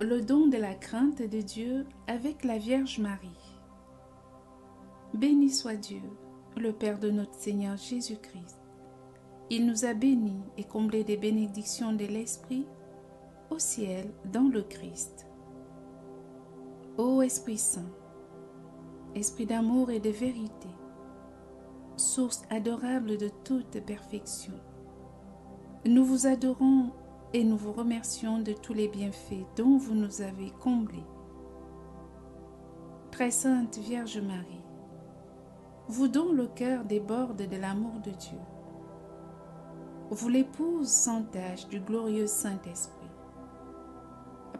Le don de la crainte de Dieu avec la Vierge Marie. Béni soit Dieu, le Père de notre Seigneur Jésus-Christ. Il nous a bénis et comblés des bénédictions de l'Esprit au ciel dans le Christ. Ô Esprit Saint, Esprit d'amour et de vérité, source adorable de toute perfection, nous vous adorons et nous vous remercions de tous les bienfaits dont vous nous avez comblés. Très sainte Vierge Marie, vous dont le cœur déborde de l'amour de Dieu, vous l'épouse sans tache du glorieux Saint-Esprit.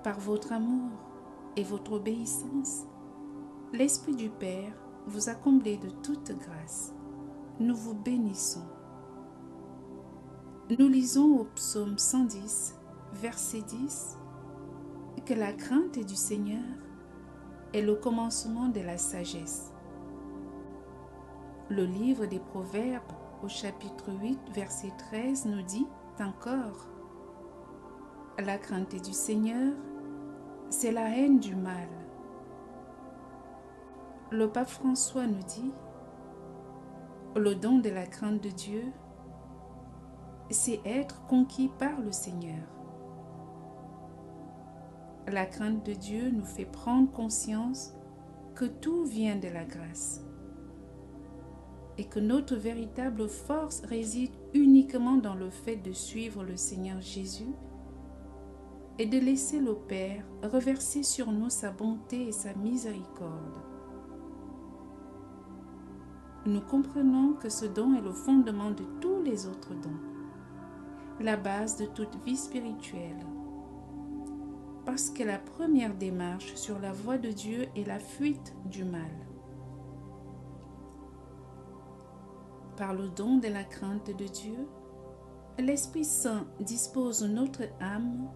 Par votre amour et votre obéissance, l'Esprit du Père vous a comblé de toute grâce. Nous vous bénissons. Nous lisons au psaume 110, verset 10, que la crainte du Seigneur est le commencement de la sagesse. Le livre des Proverbes, au chapitre 8, verset 13, nous dit encore: la crainte du Seigneur, c'est la haine du mal. Le pape François nous dit: le don de la crainte de Dieu, c'est être conquis par le Seigneur. La crainte de Dieu nous fait prendre conscience que tout vient de la grâce et que notre véritable force réside uniquement dans le fait de suivre le Seigneur Jésus et de laisser le Père reverser sur nous sa bonté et sa miséricorde. Nous comprenons que ce don est le fondement de tous les autres dons, la base de toute vie spirituelle, parce que la première démarche sur la voie de Dieu est la fuite du mal. Par le don de la crainte de Dieu, l'Esprit Saint dispose notre âme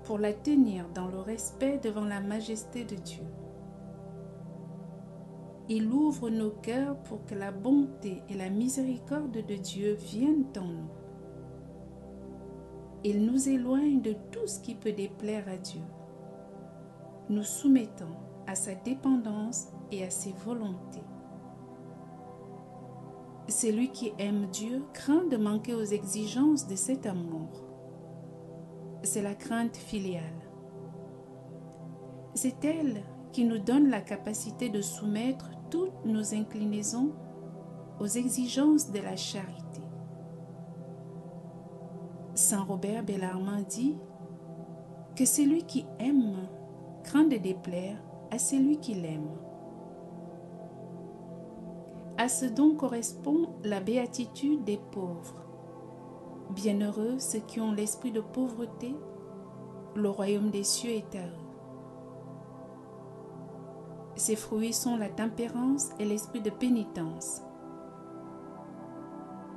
pour la tenir dans le respect devant la majesté de Dieu. Il ouvre nos cœurs pour que la bonté et la miséricorde de Dieu viennent en nous. Il nous éloigne de tout ce qui peut déplaire à Dieu, nous soumettant à sa dépendance et à ses volontés. Celui qui aime Dieu craint de manquer aux exigences de cet amour. C'est la crainte filiale. C'est elle qui nous donne la capacité de soumettre toutes nos inclinaisons aux exigences de la charité. Saint Robert Bellarmine dit que celui qui aime craint de déplaire à celui qui l'aime. À ce don correspond la béatitude des pauvres. Bienheureux ceux qui ont l'esprit de pauvreté, le royaume des cieux est à eux. Ses fruits sont la tempérance et l'esprit de pénitence.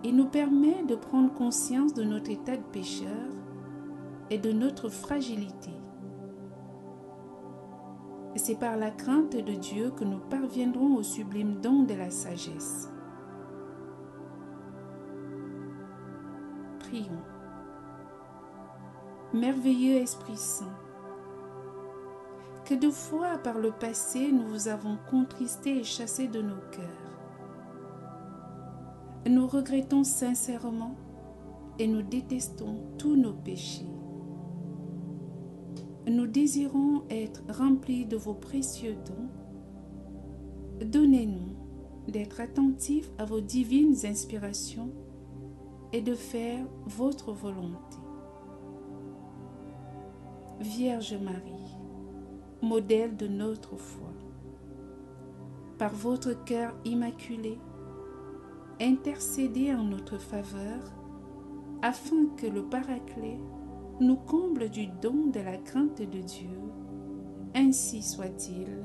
Il nous permet de prendre conscience de notre état de pécheur et de notre fragilité. C'est par la crainte de Dieu que nous parviendrons au sublime don de la sagesse. Prions. Merveilleux Esprit Saint, que de fois par le passé nous vous avons contristé et chassé de nos cœurs. Nous regrettons sincèrement et nous détestons tous nos péchés. Nous désirons être remplis de vos précieux dons. Donnez-nous d'être attentifs à vos divines inspirations et de faire votre volonté. Vierge Marie, modèle de notre foi, par votre cœur immaculé, intercédez en notre faveur afin que le Paraclet nous comble du don de la crainte de Dieu. Ainsi soit-il.